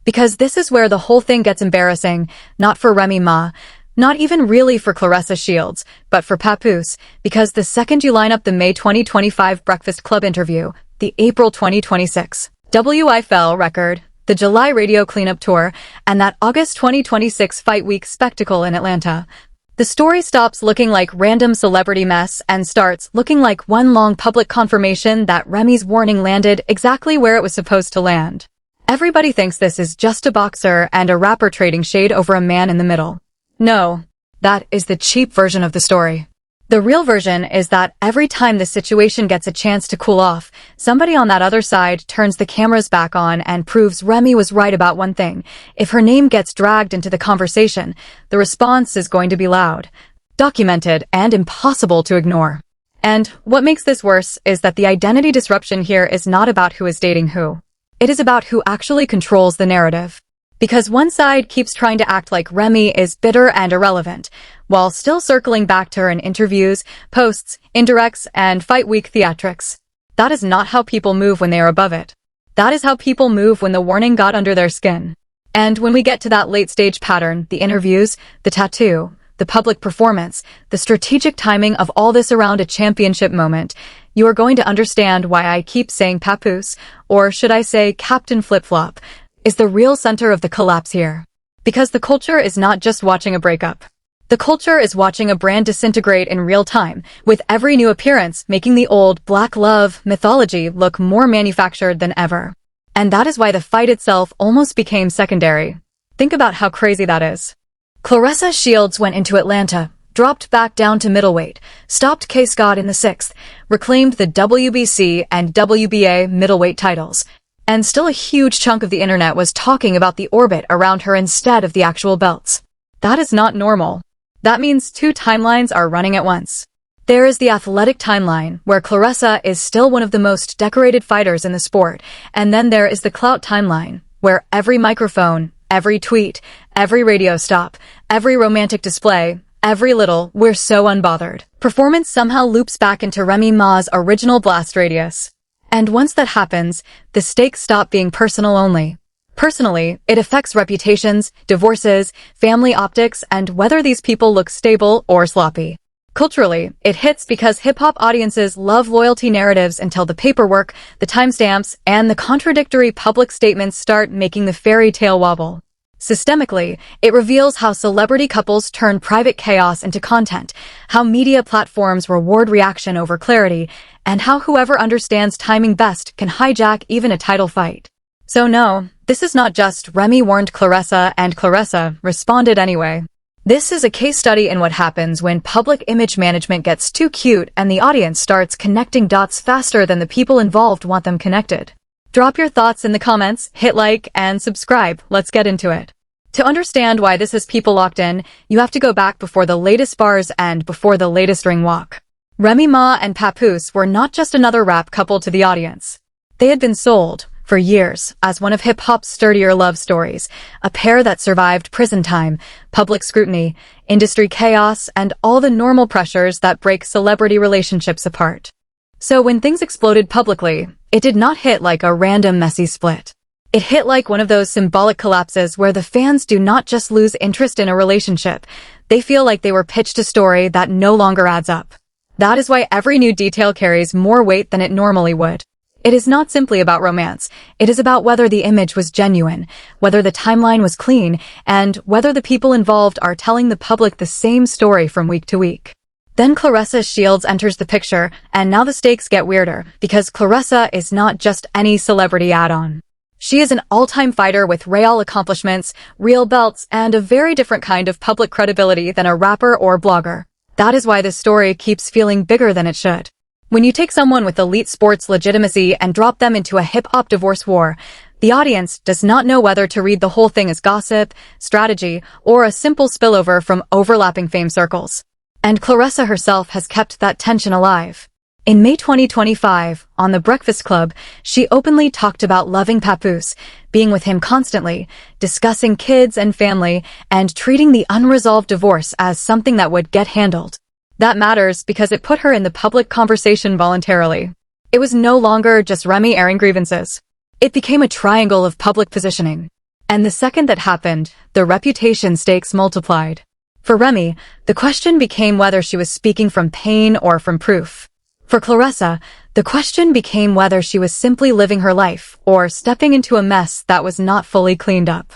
Because this is where the whole thing gets embarrassing, not for Remy Ma, not even really for Claressa Shields, but for Papoose, because the second you line up the May 2025 Breakfast Club interview, the April 2026 WYFL record, the July radio cleanup tour, and that August 2026 Fight Week spectacle in Atlanta, the story stops looking like random celebrity mess and starts looking like one long public confirmation that Remy's warning landed exactly where it was supposed to land. Everybody thinks this is just a boxer and a rapper trading shade over a man in the middle. No, that is the cheap version of the story. The real version is that every time the situation gets a chance to cool off, somebody on that other side turns the cameras back on and proves Remy was right about one thing. If her name gets dragged into the conversation, the response is going to be loud, documented, and impossible to ignore. And what makes this worse is that the identity disruption here is not about who is dating who. It is about who actually controls the narrative. Because one side keeps trying to act like Remy is bitter and irrelevant, while still circling back to her in interviews, posts, indirects, and Fight Week theatrics. That is not how people move when they are above it. That is how people move when the warning got under their skin. And when we get to that late-stage pattern, the interviews, the tattoo, the public performance, the strategic timing of all this around a championship moment, you are going to understand why I keep saying Papoose, or should I say Captain Flip-Flop, is the real center of the collapse here. Because the culture is not just watching a breakup. The culture is watching a brand disintegrate in real time, with every new appearance making the old black love mythology look more manufactured than ever. And that is why the fight itself almost became secondary. Think about how crazy that is. Claressa Shields went into Atlanta, dropped back down to middleweight, stopped Kaye Scott in the 6th, reclaimed the WBC and WBA middleweight titles, and still a huge chunk of the internet was talking about the orbit around her instead of the actual belts. That is not normal. That means two timelines are running at once. There is the athletic timeline, where Claressa is still one of the most decorated fighters in the sport, and then there is the clout timeline, where every microphone, every tweet, every radio stop, every romantic display, every little "we're so unbothered" performance somehow loops back into Remy Ma's original blast radius. And once that happens, the stakes stop being personal only. Personally, it affects reputations, divorces, family optics, and whether these people look stable or sloppy. Culturally, it hits because hip-hop audiences love loyalty narratives until the paperwork, the timestamps, and the contradictory public statements start making the fairy tale wobble. Systemically, it reveals how celebrity couples turn private chaos into content, how media platforms reward reaction over clarity, and how whoever understands timing best can hijack even a title fight. So no, this is not just Remy warned Claressa and Claressa responded anyway. This is a case study in what happens when public image management gets too cute and the audience starts connecting dots faster than the people involved want them connected. Drop your thoughts in the comments, hit like, and subscribe. Let's get into it. To understand why this has people locked in, you have to go back before the latest bars and before the latest ring walk. Remy Ma and Papoose were not just another rap couple to the audience. They had been sold, for years, as one of hip-hop's sturdier love stories, a pair that survived prison time, public scrutiny, industry chaos, and all the normal pressures that break celebrity relationships apart. So when things exploded publicly, it did not hit like a random messy split. It hit like one of those symbolic collapses where the fans do not just lose interest in a relationship, they feel like they were pitched a story that no longer adds up. That is why every new detail carries more weight than it normally would. It is not simply about romance. It is about whether the image was genuine, whether the timeline was clean, and whether the people involved are telling the public the same story from week to week. Then Claressa Shields enters the picture, and now the stakes get weirder, because Claressa is not just any celebrity add-on. She is an all-time fighter with real accomplishments, real belts, and a very different kind of public credibility than a rapper or blogger. That is why this story keeps feeling bigger than it should. When you take someone with elite sports legitimacy and drop them into a hip-hop divorce war, the audience does not know whether to read the whole thing as gossip, strategy, or a simple spillover from overlapping fame circles. And Claressa herself has kept that tension alive. In May 2025, on The Breakfast Club, she openly talked about loving Papoose, being with him constantly, discussing kids and family, and treating the unresolved divorce as something that would get handled. That matters because it put her in the public conversation voluntarily. It was no longer just Remy airing grievances. It became a triangle of public positioning. And the second that happened, the reputation stakes multiplied. For Remy, the question became whether she was speaking from pain or from proof. For Claressa, the question became whether she was simply living her life or stepping into a mess that was not fully cleaned up.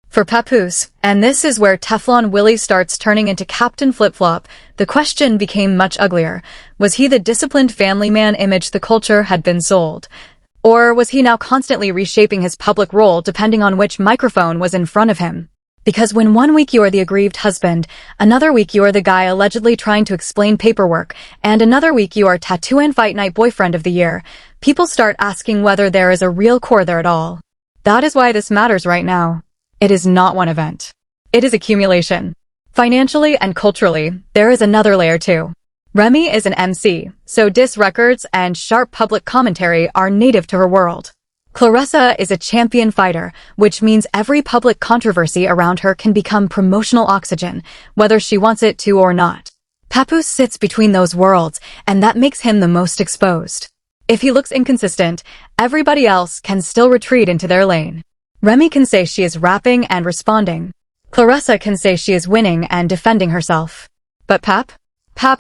For Papoose, and this is where Teflon Willie starts turning into Captain Flip-Flop, the question became much uglier. Was he the disciplined family man image the culture had been sold? Or was he now constantly reshaping his public role depending on which microphone was in front of him? Because when one week you're the aggrieved husband, another week you're the guy allegedly trying to explain paperwork, and another week you are Tattoo and Fight Night Boyfriend of the Year, people start asking whether there is a real core there at all. That is why this matters right now. It is not one event. It is accumulation. Financially and culturally, there is another layer too. Remy is an MC, so diss records and sharp public commentary are native to her world. Claressa is a champion fighter, which means every public controversy around her can become promotional oxygen, whether she wants it to or not. Papoose sits between those worlds, and that makes him the most exposed. If he looks inconsistent, everybody else can still retreat into their lane. Remy can say she is rapping and responding. Claressa can say she is winning and defending herself. But Pap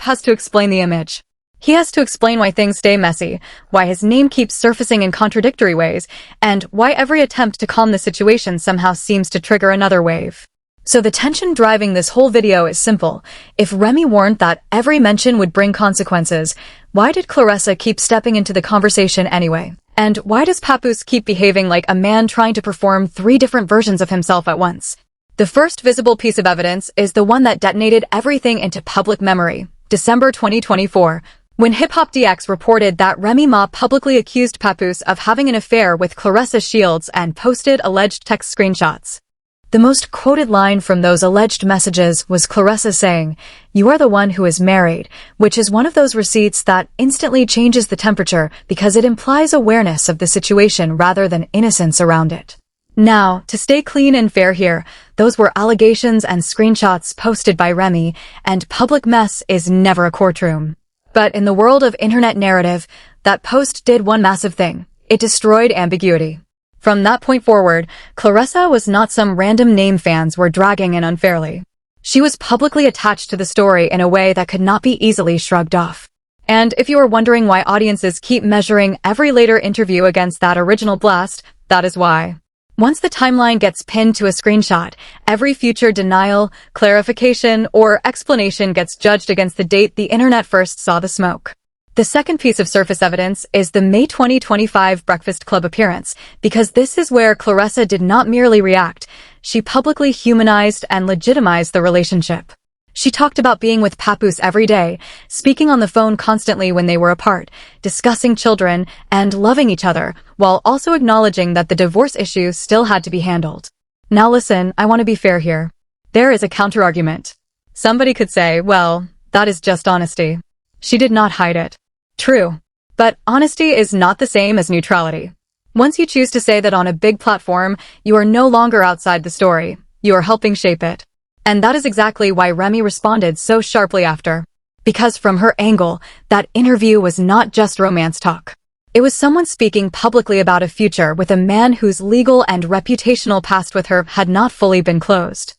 has to explain the image. He has to explain why things stay messy, why his name keeps surfacing in contradictory ways, and why every attempt to calm the situation somehow seems to trigger another wave. So the tension driving this whole video is simple. If Remy warned that every mention would bring consequences, why did Claressa keep stepping into the conversation anyway? And why does Papoose keep behaving like a man trying to perform 3 different versions of himself at once? The first visible piece of evidence is the one that detonated everything into public memory, December 2024, when Hip Hop DX reported that Remy Ma publicly accused Papoose of having an affair with Claressa Shields and posted alleged text screenshots. The most quoted line from those alleged messages was Claressa saying, "You are the one who is married," which is one of those receipts that instantly changes the temperature because it implies awareness of the situation rather than innocence around it. Now, to stay clean and fair here, those were allegations and screenshots posted by Remy, and public mess is never a courtroom. But in the world of internet narrative, that post did one massive thing. It destroyed ambiguity. From that point forward, Claressa was not some random name fans were dragging in unfairly. She was publicly attached to the story in a way that could not be easily shrugged off. And if you are wondering why audiences keep measuring every later interview against that original blast, that is why. Once the timeline gets pinned to a screenshot, every future denial, clarification, or explanation gets judged against the date the internet first saw the smoke. The second piece of surface evidence is the May 2025 Breakfast Club appearance, because this is where Claressa did not merely react, she publicly humanized and legitimized the relationship. She talked about being with Papoose every day, speaking on the phone constantly when they were apart, discussing children, and loving each other, while also acknowledging that the divorce issue still had to be handled. Now listen, I want to be fair here. There is a counter-argument. Somebody could say, well, that is just honesty. She did not hide it. True. But honesty is not the same as neutrality. Once you choose to say that on a big platform, you are no longer outside the story. You are helping shape it. And that is exactly why Remy responded so sharply after. Because from her angle, that interview was not just romance talk. It was someone speaking publicly about a future with a man whose legal and reputational past with her had not fully been closed.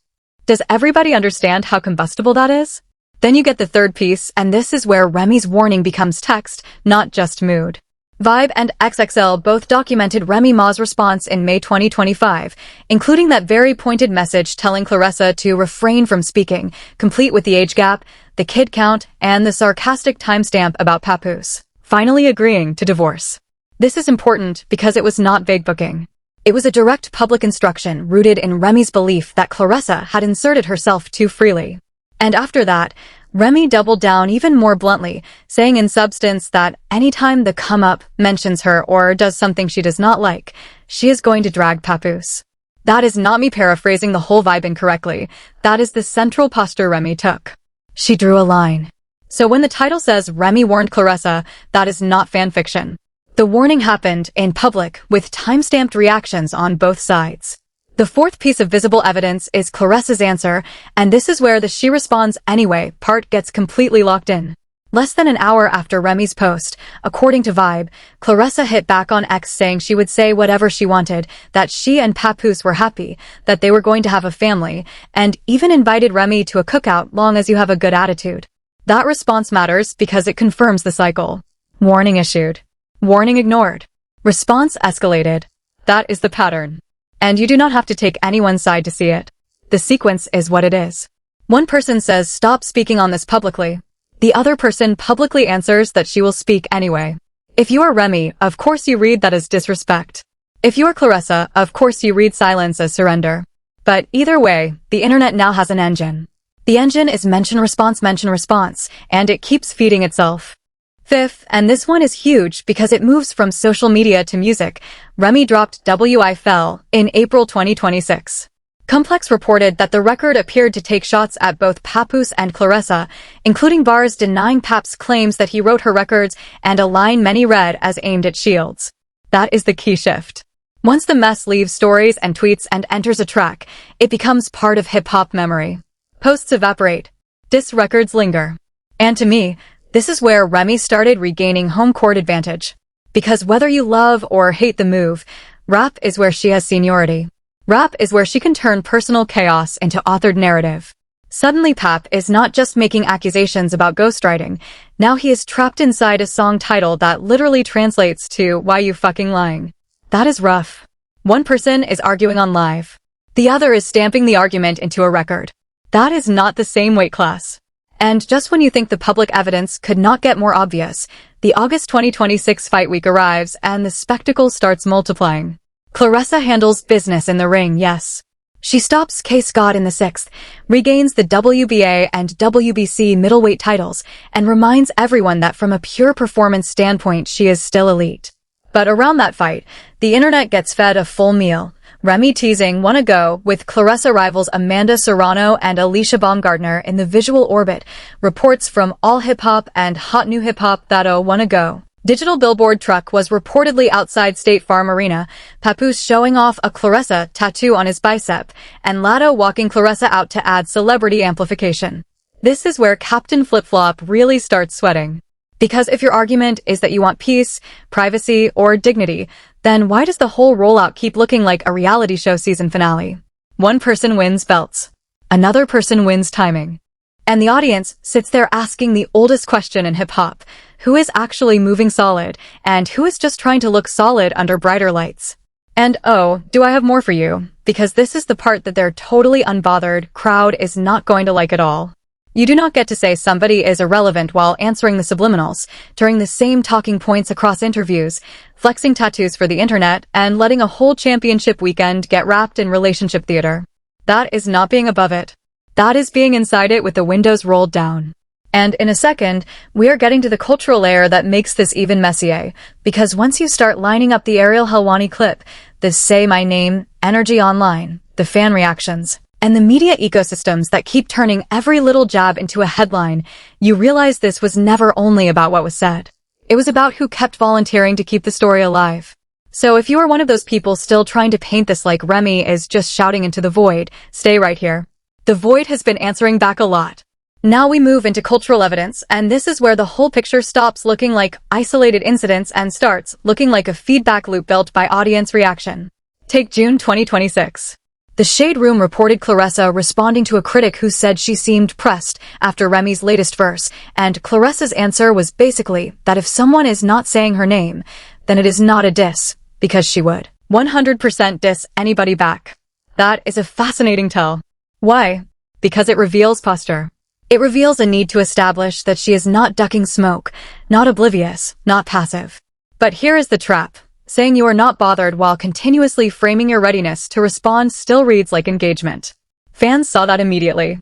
Does everybody understand how combustible that is? Then you get the third piece, and this is where Remy's warning becomes text, not just mood. Vibe and XXL both documented Remy Ma's response in May 2025, including that very pointed message telling Claressa to refrain from speaking, complete with the age gap, the kid count, and the sarcastic timestamp about Papoose, finally agreeing to divorce. This is important because it was not vague booking. It was a direct public instruction rooted in Remy's belief that Claressa had inserted herself too freely. And after that, Remy doubled down even more bluntly, saying in substance that anytime the come-up mentions her or does something she does not like, she is going to drag Papoose. That is not me paraphrasing the whole vibe incorrectly. That is the central posture Remy took. She drew a line. So when the title says Remy warned Claressa, that is not fan fiction. The warning happened in public with time-stamped reactions on both sides. The fourth piece of visible evidence is Claressa's answer, and this is where the she responds anyway part gets completely locked in. Less than an hour after Remy's post, according to Vibe, Claressa hit back on X saying she would say whatever she wanted, that she and Papoose were happy, that they were going to have a family, and even invited Remy to a cookout long as you have a good attitude. That response matters because it confirms the cycle. Warning issued. Warning ignored. Response escalated. That is the pattern. And you do not have to take anyone's side to see it. The sequence is what it is. One person says stop speaking on this publicly. The other person publicly answers that she will speak anyway. If you are Remy, of course you read that as disrespect. If you are Claressa, of course you read silence as surrender. But either way, the internet now has an engine. The engine is mention response, and it keeps feeding itself. Fifth, and this one is huge because it moves from social media to music, Remy dropped W.Y.F.L in April 2026. Complex reported that the record appeared to take shots at both Papoose and Claressa, including bars denying Pap's claims that he wrote her records and a line many read as aimed at Shields. That is the key shift. Once the mess leaves stories and tweets and enters a track, it becomes part of hip-hop memory. Posts evaporate. Diss records linger. And to me, this is where Remy started regaining home court advantage. Because whether you love or hate the move, rap is where she has seniority. Rap is where she can turn personal chaos into authored narrative. Suddenly Pap is not just making accusations about ghostwriting. Now he is trapped inside a song title that literally translates to "Why you fucking lying?" That is rough. One person is arguing on live. The other is stamping the argument into a record. That is not the same weight class. And just when you think the public evidence could not get more obvious, the August 2026 fight week arrives and the spectacle starts multiplying. Claressa handles business in the ring, yes. She stops Kaye Scott in the 6th, regains the WBA and WBC middleweight titles, and reminds everyone that from a pure performance standpoint she is still elite. But around that fight, the internet gets fed a full meal. Remy teasing "Wanna Go" with Claressa rivals Amanda Serrano and Alicia Baumgartner in the visual orbit, reports from All Hip Hop and Hot New Hip Hop that "Oh, wanna go." Digital billboard truck was reportedly outside State Farm Arena, Papoose showing off a Claressa tattoo on his bicep, and Lato walking Claressa out to add celebrity amplification. This is where Captain Flip-Flop really starts sweating. Because if your argument is that you want peace, privacy, or dignity, then why does the whole rollout keep looking like a reality show season finale? One person wins belts. Another person wins timing. And the audience sits there asking the oldest question in hip-hop. Who is actually moving solid, and who is just trying to look solid under brighter lights? And oh, do I have more for you? Because this is the part that their totally unbothered crowd is not going to like at all. You do not get to say somebody is irrelevant while answering the subliminals, during the same talking points across interviews, flexing tattoos for the internet, and letting a whole championship weekend get wrapped in relationship theater. That is not being above it. That is being inside it with the windows rolled down. And in a second, we are getting to the cultural layer that makes this even messier, because once you start lining up the Ariel Helwani clip, the "Say My Name" energy online, the fan reactions, and the media ecosystems that keep turning every little jab into a headline, you realize this was never only about what was said. It was about who kept volunteering to keep the story alive. So if you are one of those people still trying to paint this like Remy is just shouting into the void, stay right here. The void has been answering back a lot. Now we move into cultural evidence, and this is where the whole picture stops looking like isolated incidents and starts looking like a feedback loop built by audience reaction. Take June 2026. The Shade Room reported Claressa responding to a critic who said she seemed pressed after Remy's latest verse, and Claressa's answer was basically that if someone is not saying her name, then it is not a diss, because she would 100% diss anybody back. That is a fascinating tell. Why? Because it reveals posture. It reveals a need to establish that she is not ducking smoke, not oblivious, not passive. But here is the trap. Saying you are not bothered while continuously framing your readiness to respond still reads like engagement. Fans saw that immediately.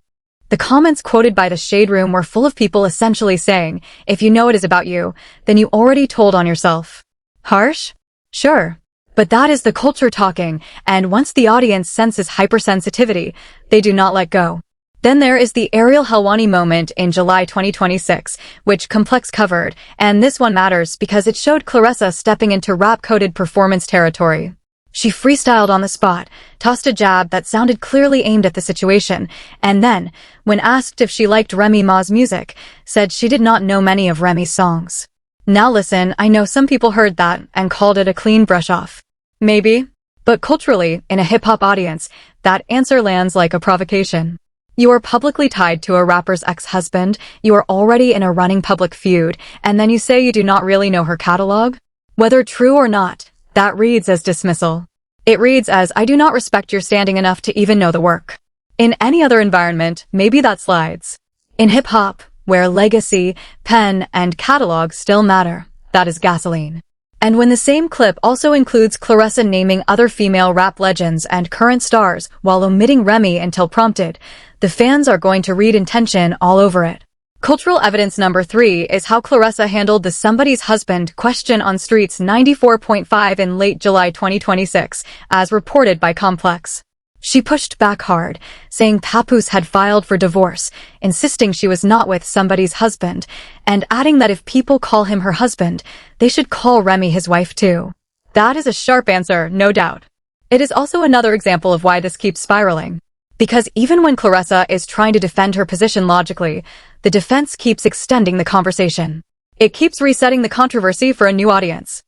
The comments quoted by the Shade Room were full of people essentially saying, if you know it is about you, then you already told on yourself. Harsh? Sure. But that is the culture talking, and once the audience senses hypersensitivity, they do not let go. Then there is the Ariel Helwani moment in July 2026, which Complex covered, and this one matters because it showed Claressa stepping into rap-coded performance territory. She freestyled on the spot, tossed a jab that sounded clearly aimed at the situation, and then, when asked if she liked Remy Ma's music, said she did not know many of Remy's songs. Now listen, I know some people heard that and called it a clean brush off. Maybe. But culturally, in a hip-hop audience, that answer lands like a provocation. You are publicly tied to a rapper's ex-husband, you are already in a running public feud, and then you say you do not really know her catalog? Whether true or not, that reads as dismissal. It reads as, I do not respect your standing enough to even know the work. In any other environment, maybe that slides. In hip-hop, where legacy, pen, and catalog still matter, that is gasoline. And when the same clip also includes Claressa naming other female rap legends and current stars while omitting Remy until prompted, the fans are going to read intention all over it. Cultural evidence number 3 is how Claressa handled the somebody's husband question on Streets 94.5 in late July 2026, as reported by Complex. She pushed back hard, saying Papoose had filed for divorce, insisting she was not with somebody's husband, and adding that if people call him her husband, they should call Remy his wife too. That is a sharp answer, no doubt. It is also another example of why this keeps spiraling. Because even when Claressa is trying to defend her position logically, the defense keeps extending the conversation. It keeps resetting the controversy for a new audience.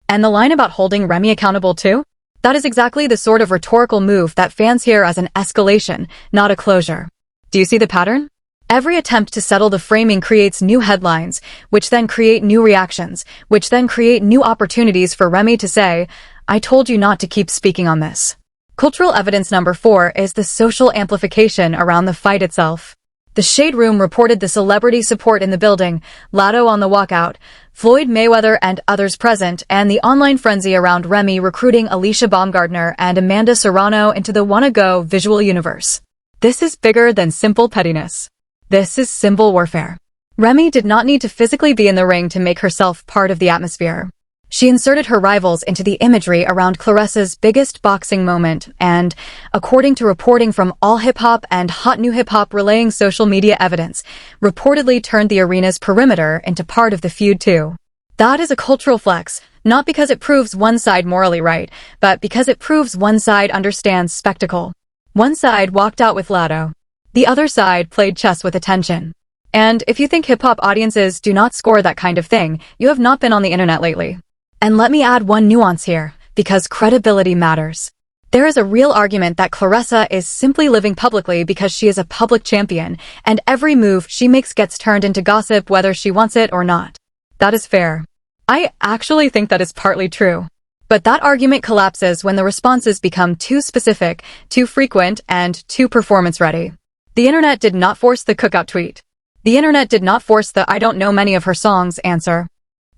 And the line about holding Remy accountable too? That is exactly the sort of rhetorical move that fans hear as an escalation, not a closure. Do you see the pattern? Every attempt to settle the framing creates new headlines, which then create new reactions, which then create new opportunities for Remy to say, I told you not to keep speaking on this. Cultural evidence number 4 is the social amplification around the fight itself. The Shade Room reported the celebrity support in the building, Latto on the walkout, Floyd Mayweather and others present, and the online frenzy around Remy recruiting Alicia Baumgartner and Amanda Serrano into the Wanna Go visual universe. This is bigger than simple pettiness. This is symbol warfare. Remy did not need to physically be in the ring to make herself part of the atmosphere. She inserted her rivals into the imagery around Claressa's biggest boxing moment and, according to reporting from All Hip Hop and Hot New Hip Hop relaying social media evidence, reportedly turned the arena's perimeter into part of the feud too. That is a cultural flex, not because it proves one side morally right, but because it proves one side understands spectacle. One side walked out with Latto. The other side played chess with attention. And if you think hip-hop audiences do not score that kind of thing, you have not been on the internet lately. And let me add one nuance here, because credibility matters. There is a real argument that Claressa is simply living publicly because she is a public champion, and every move she makes gets turned into gossip whether she wants it or not. That is fair. I actually think that is partly true. But that argument collapses when the responses become too specific, too frequent, and too performance-ready. The internet did not force the cookout tweet. The internet did not force the I don't know many of her songs answer.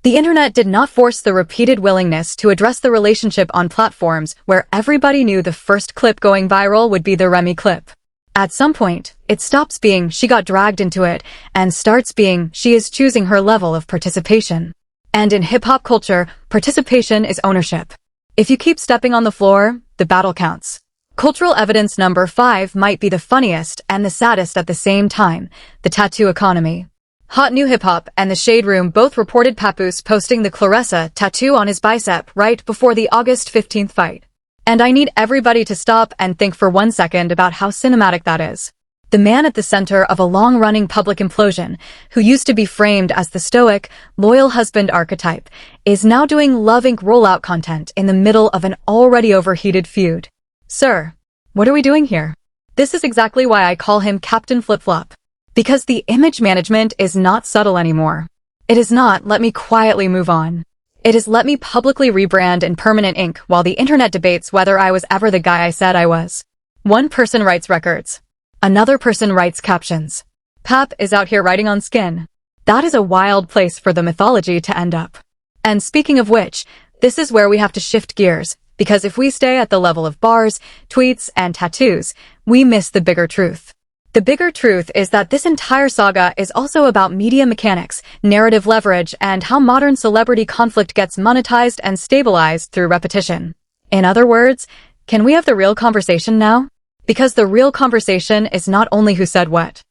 The internet did not force the repeated willingness to address the relationship on platforms where everybody knew the first clip going viral would be the Remy clip. At some point, it stops being she got dragged into it and starts being she is choosing her level of participation. And in hip-hop culture, participation is ownership. If you keep stepping on the floor, the battle counts. Cultural evidence number 5 might be the funniest and the saddest at the same time, the tattoo economy. Hot New Hip Hop and the Shade Room both reported Papoose posting the Claressa tattoo on his bicep right before the August 15th fight. And I need everybody to stop and think for 1 second about how cinematic that is. The man at the center of a long-running public implosion, who used to be framed as the stoic, loyal husband archetype, is now doing Love Inc. rollout content in the middle of an already overheated feud. Sir, what are we doing here? This is exactly why I call him Captain Flip-Flop. Because the image management is not subtle anymore. It is not, let me quietly move on. It is let me publicly rebrand in permanent ink while the internet debates whether I was ever the guy I said I was. One person writes records. Another person writes captions. Pap is out here writing on skin. That is a wild place for the mythology to end up. And speaking of which, this is where we have to shift gears, because if we stay at the level of bars, tweets, and tattoos, we miss the bigger truth. The bigger truth is that this entire saga is also about media mechanics, narrative leverage, and how modern celebrity conflict gets monetized and stabilized through repetition. In other words, can we have the real conversation now? Because the real conversation is not only who said what.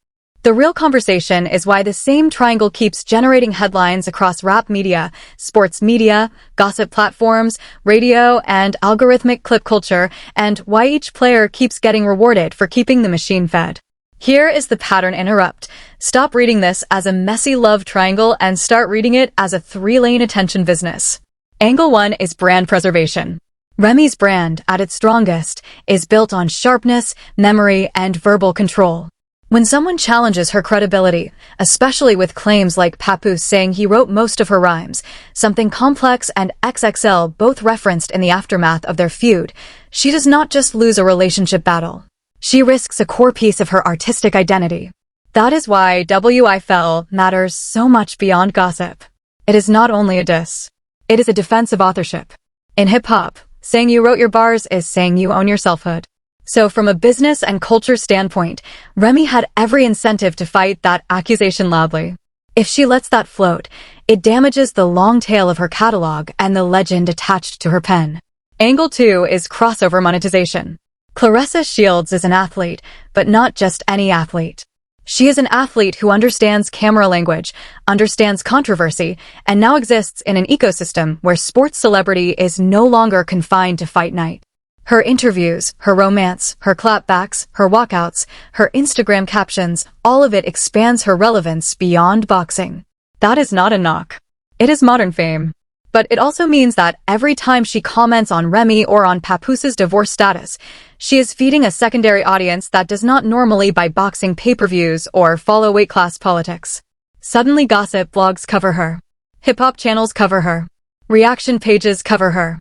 The real conversation is why the same triangle keeps generating headlines across rap media, sports media, gossip platforms, radio, and algorithmic clip culture, and why each player keeps getting rewarded for keeping the machine fed. Here is the pattern interrupt. Stop reading this as a messy love triangle and start reading it as a three-lane attention business. Angle 1 is brand preservation. Remy's brand, at its strongest, is built on sharpness, memory, and verbal control. When someone challenges her credibility, especially with claims like Papoose saying he wrote most of her rhymes, Something Complex and XXL both referenced in the aftermath of their feud, she does not just lose a relationship battle. She risks a core piece of her artistic identity. That is why W.Y.F.L matters so much beyond gossip. It is not only a diss. It is a defense of authorship. In hip-hop, saying you wrote your bars is saying you own your selfhood. So from a business and culture standpoint, Remy had every incentive to fight that accusation loudly. If she lets that float, it damages the long tail of her catalog and the legend attached to her pen. Angle 2 is crossover monetization. Claressa Shields is an athlete, but not just any athlete. She is an athlete who understands camera language, understands controversy, and now exists in an ecosystem where sports celebrity is no longer confined to fight night. Her interviews, her romance, her clapbacks, her walkouts, her Instagram captions, all of it expands her relevance beyond boxing. That is not a knock. It is modern fame. But it also means that every time she comments on Remy or on Papoos's divorce status, she is feeding a secondary audience that does not normally buy boxing pay-per-views or follow weight class politics. Suddenly gossip blogs cover her. Hip-hop channels cover her. Reaction pages cover her.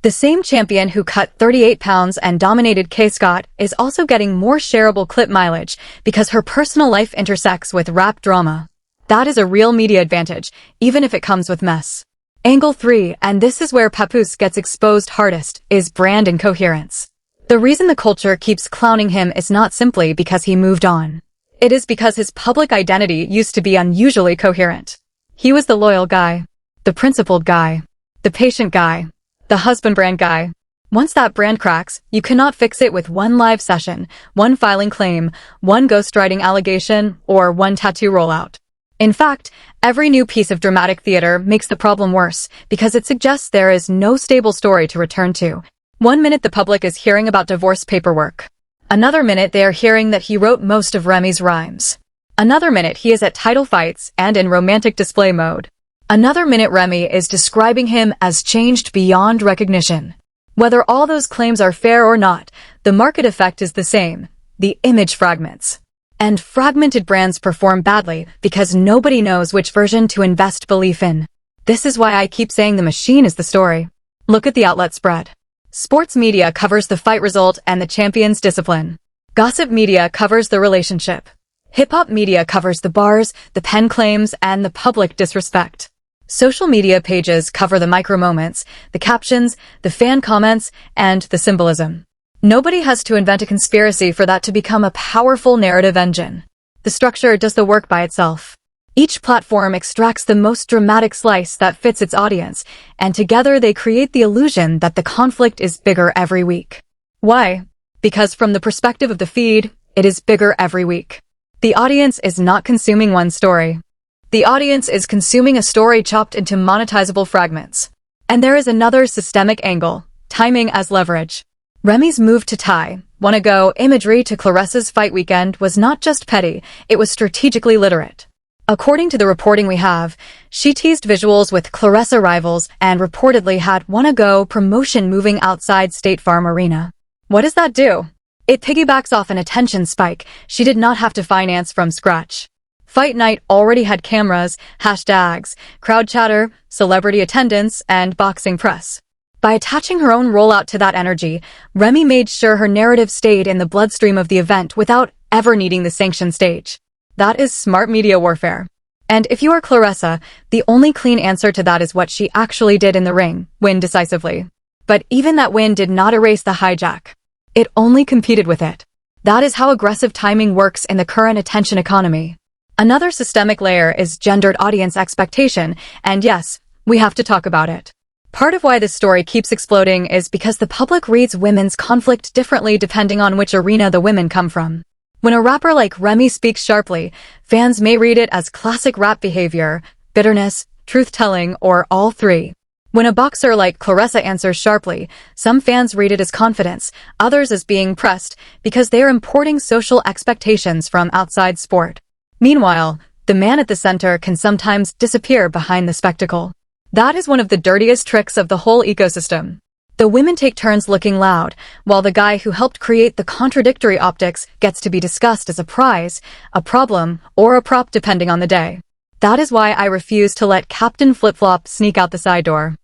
The same champion who cut 38 pounds and dominated Kaye Scott is also getting more shareable clip mileage because her personal life intersects with rap drama. That is a real media advantage, even if it comes with mess. Angle 3, and this is where Papoose gets exposed hardest, is brand incoherence. The reason the culture keeps clowning him is not simply because he moved on. It is because his public identity used to be unusually coherent. He was the loyal guy, the principled guy, the patient guy, the husband brand guy. Once that brand cracks, you cannot fix it with one live session, one filing claim, one ghostwriting allegation, or one tattoo rollout. In fact, every new piece of dramatic theater makes the problem worse because it suggests there is no stable story to return to. One minute the public is hearing about divorce paperwork. Another minute they are hearing that he wrote most of Remy's rhymes. Another minute he is at title fights and in romantic display mode. Another minute Remy is describing him as changed beyond recognition. Whether all those claims are fair or not, the market effect is the same. The image fragments. And fragmented brands perform badly because nobody knows which version to invest belief in. This is why I keep saying the machine is the story. Look at the outlet spread. Sports media covers the fight result and the champion's discipline. Gossip media covers the relationship. Hip-hop media covers the bars, the pen claims, and the public disrespect. Social media pages cover the micro-moments, the captions, the fan comments, and the symbolism. Nobody has to invent a conspiracy for that to become a powerful narrative engine. The structure does the work by itself. Each platform extracts the most dramatic slice that fits its audience, and together they create the illusion that the conflict is bigger every week. Why? Because from the perspective of the feed, it is bigger every week. The audience is not consuming one story. The audience is consuming a story chopped into monetizable fragments. And there is another systemic angle, timing as leverage. Remy's move to tie, wanna go imagery to Claressa's fight weekend was not just petty, it was strategically literate. According to the reporting we have, she teased visuals with Claressa rivals and reportedly had wanna go promotion moving outside State Farm Arena. What does that do? It piggybacks off an attention spike she did not have to finance from scratch. Fight night already had cameras, hashtags, crowd chatter, celebrity attendance, and boxing press. By attaching her own rollout to that energy, Remy made sure her narrative stayed in the bloodstream of the event without ever needing the sanctioned stage. That is smart media warfare. And if you are Claressa, the only clean answer to that is what she actually did in the ring, win decisively. But even that win did not erase the hijack. It only competed with it. That is how aggressive timing works in the current attention economy. Another systemic layer is gendered audience expectation, and yes, we have to talk about it. Part of why this story keeps exploding is because the public reads women's conflict differently depending on which arena the women come from. When a rapper like Remy speaks sharply, fans may read it as classic rap behavior, bitterness, truth-telling, or all three. When a boxer like Claressa answers sharply, some fans read it as confidence, others as being pressed, because they are importing social expectations from outside sport. Meanwhile, the man at the center can sometimes disappear behind the spectacle. That is one of the dirtiest tricks of the whole ecosystem. The women take turns looking loud, while the guy who helped create the contradictory optics gets to be discussed as a prize, a problem, or a prop depending on the day. That is why I refuse to let Captain Flip-Flop sneak out the side door.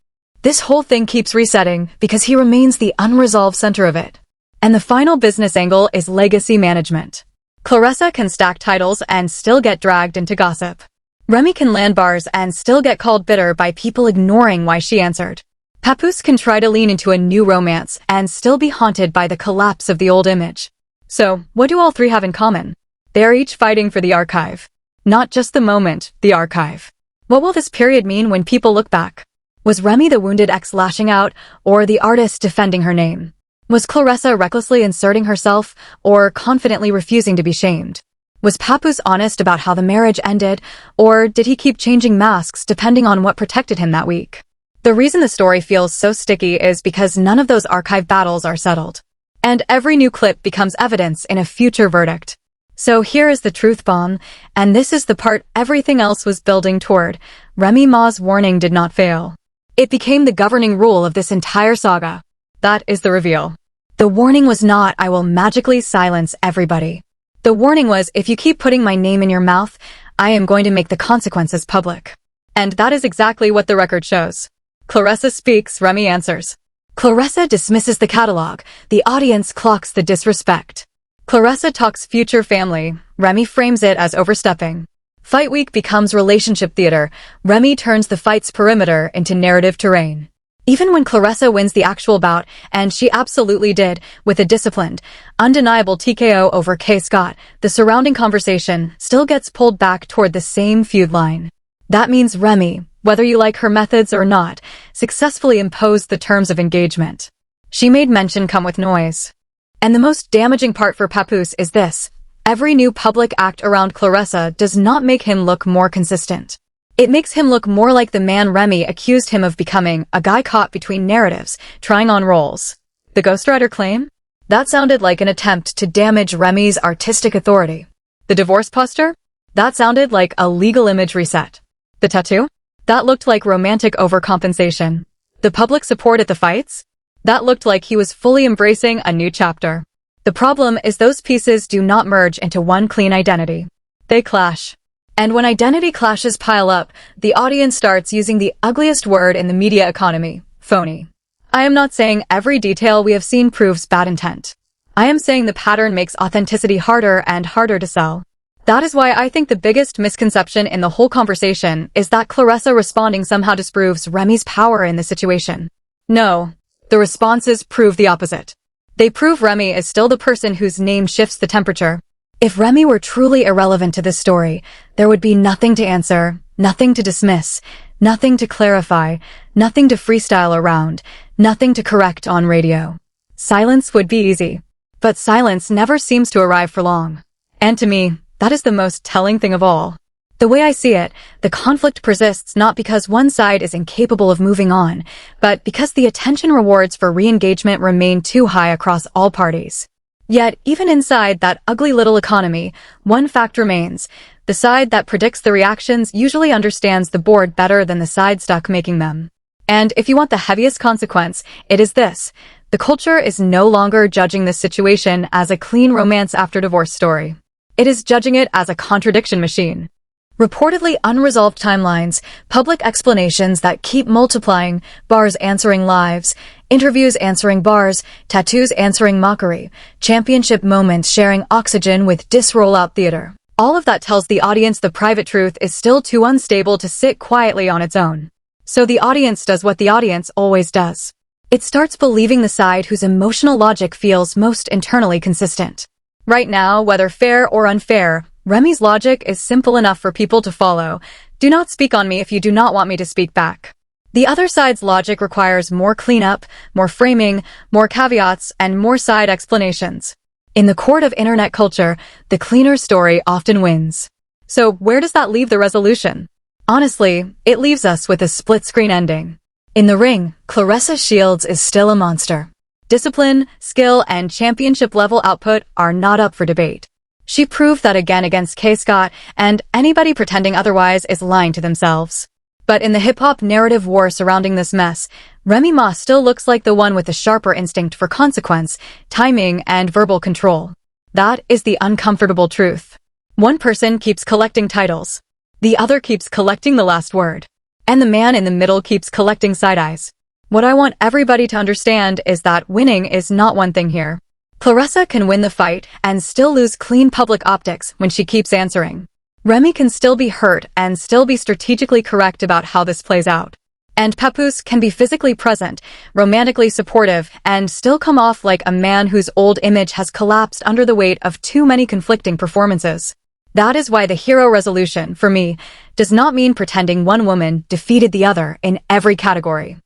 This whole thing keeps resetting because he remains the unresolved center of it. And the final business angle is legacy management. Claressa can stack titles and still get dragged into gossip. Remy can land bars and still get called bitter by people ignoring why she answered. Papoose can try to lean into a new romance and still be haunted by the collapse of the old image. So, what do all three have in common? They are each fighting for the archive. Not just the moment, the archive. What will this period mean when people look back? Was Remy the wounded ex lashing out, or the artist defending her name? Was Claressa recklessly inserting herself, or confidently refusing to be shamed? Was Papoose honest about how the marriage ended, or did he keep changing masks depending on what protected him that week? The reason the story feels so sticky is because none of those archive battles are settled. And every new clip becomes evidence in a future verdict. So here is the truth bomb, and this is the part everything else was building toward. Remy Ma's warning did not fail. It became the governing rule of this entire saga. That is the reveal. The warning was not, I will magically silence everybody. The warning was, if you keep putting my name in your mouth, I am going to make the consequences public. And that is exactly what the record shows. Claressa speaks, Remy answers. Claressa dismisses the catalog, the audience clocks the disrespect. Claressa talks future family, Remy frames it as overstepping. Fight week becomes relationship theater, Remy turns the fight's perimeter into narrative terrain. Even when Claressa wins the actual bout, and she absolutely did, with a disciplined, undeniable TKO over Kaye Scott, the surrounding conversation still gets pulled back toward the same feud line. That means Remy, whether you like her methods or not, successfully imposed the terms of engagement. She made mention come with noise. And the most damaging part for Papoose is this. Every new public act around Claressa does not make him look more consistent. It makes him look more like the man Remy accused him of becoming, a guy caught between narratives, trying on roles. The ghostwriter claim? That sounded like an attempt to damage Remy's artistic authority. The divorce poster? That sounded like a legal image reset. The tattoo? That looked like romantic overcompensation. The public support at the fights? That looked like he was fully embracing a new chapter. The problem is those pieces do not merge into one clean identity. They clash. And when identity clashes pile up, the audience starts using the ugliest word in the media economy, phony. I am not saying every detail we have seen proves bad intent. I am saying the pattern makes authenticity harder and harder to sell. That is why I think the biggest misconception in the whole conversation is that Claressa responding somehow disproves Remy's power in the situation. No. The responses prove the opposite. They prove Remy is still the person whose name shifts the temperature. If Remy were truly irrelevant to this story, there would be nothing to answer, nothing to dismiss, nothing to clarify, nothing to freestyle around, nothing to correct on radio. Silence would be easy. But silence never seems to arrive for long. And to me, that is the most telling thing of all. The way I see it, the conflict persists not because one side is incapable of moving on, but because the attention rewards for re-engagement remain too high across all parties. Yet, even inside that ugly little economy, one fact remains. The side that predicts the reactions usually understands the board better than the side stuck making them. And if you want the heaviest consequence, it is this. The culture is no longer judging this situation as a clean romance after divorce story. It is judging it as a contradiction machine. Reportedly unresolved timelines, public explanations that keep multiplying, bars answering lives, interviews answering bars, tattoos answering mockery, championship moments sharing oxygen with dis-rollout theater. All of that tells the audience the private truth is still too unstable to sit quietly on its own. So the audience does what the audience always does. It starts believing the side whose emotional logic feels most internally consistent. Right now, whether fair or unfair, Remy's logic is simple enough for people to follow. Do not speak on me if you do not want me to speak back. The other side's logic requires more cleanup, more framing, more caveats, and more side explanations. In the court of internet culture, the cleaner story often wins. So where does that leave the resolution? Honestly, it leaves us with a split-screen ending. In the ring, Claressa Shields is still a monster. Discipline, skill, and championship-level output are not up for debate. She proved that again against Kaye Scott, and anybody pretending otherwise is lying to themselves. But in the hip-hop narrative war surrounding this mess, Remy Ma still looks like the one with the sharper instinct for consequence, timing, and verbal control. That is the uncomfortable truth. One person keeps collecting titles. The other keeps collecting the last word. And the man in the middle keeps collecting side-eyes. What I want everybody to understand is that winning is not one thing here. Claressa can win the fight and still lose clean public optics when she keeps answering. Remy can still be hurt and still be strategically correct about how this plays out. And Papoose can be physically present, romantically supportive, and still come off like a man whose old image has collapsed under the weight of too many conflicting performances. That is why the hero resolution, for me, does not mean pretending one woman defeated the other in every category.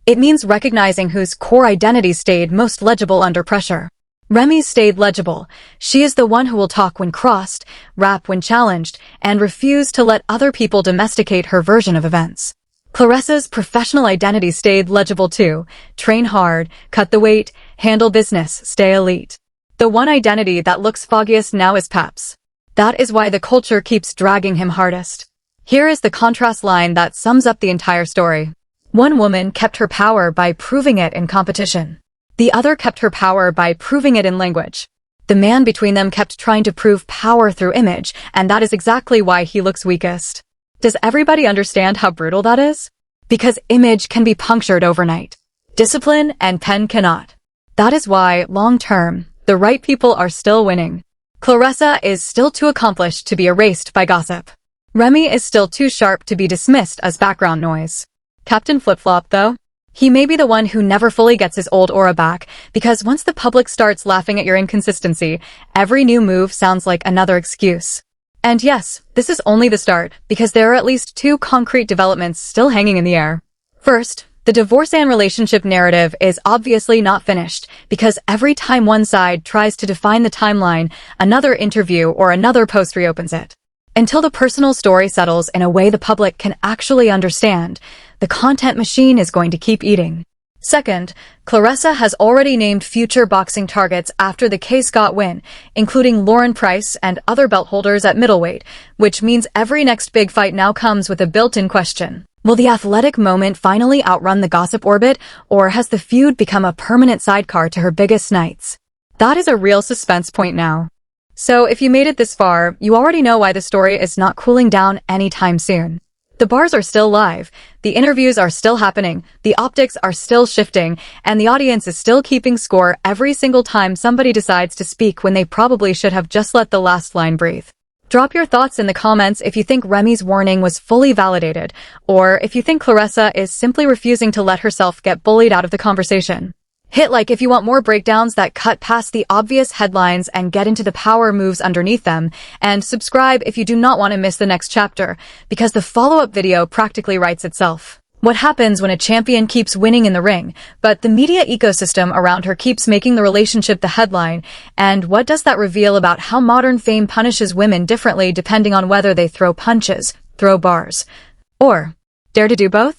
It means recognizing whose core identity stayed most legible under pressure. Remy stayed legible. She is the one who will talk when crossed, rap when challenged, and refuse to let other people domesticate her version of events. Claressa's professional identity stayed legible too. Train hard, cut the weight, handle business, stay elite. The one identity that looks foggiest now is Paps. That is why the culture keeps dragging him hardest. Here is the contrast line that sums up the entire story. One woman kept her power by proving it in competition. The other kept her power by proving it in language. The man between them kept trying to prove power through image, and that is exactly why he looks weakest. Does everybody understand how brutal that is? Because image can be punctured overnight. Discipline and pen cannot. That is why, long-term, the right people are still winning. Claressa is still too accomplished to be erased by gossip. Remy is still too sharp to be dismissed as background noise. Captain Flip-Flop, though? He may be the one who never fully gets his old aura back, because once the public starts laughing at your inconsistency, every new move sounds like another excuse. And yes, this is only the start, because there are at least two concrete developments still hanging in the air. First, the divorce and relationship narrative is obviously not finished, because every time one side tries to define the timeline, another interview or another post reopens it. Until the personal story settles in a way the public can actually understand, the content machine is going to keep eating. Second, Claressa has already named future boxing targets after the Kaye Scott win, including Lauren Price and other belt holders at middleweight, which means every next big fight now comes with a built-in question. Will the athletic moment finally outrun the gossip orbit, or has the feud become a permanent sidecar to her biggest nights? That is a real suspense point now. So if you made it this far, you already know why the story is not cooling down anytime soon. The bars are still live, the interviews are still happening, the optics are still shifting, and the audience is still keeping score every single time somebody decides to speak when they probably should have just let the last line breathe. Drop your thoughts in the comments if you think Remy's warning was fully validated, or if you think Claressa is simply refusing to let herself get bullied out of the conversation. Hit like if you want more breakdowns that cut past the obvious headlines and get into the power moves underneath them, and subscribe if you do not want to miss the next chapter, because the follow-up video practically writes itself. What happens when a champion keeps winning in the ring, but the media ecosystem around her keeps making the relationship the headline, and what does that reveal about how modern fame punishes women differently depending on whether they throw punches, throw bars, or dare to do both?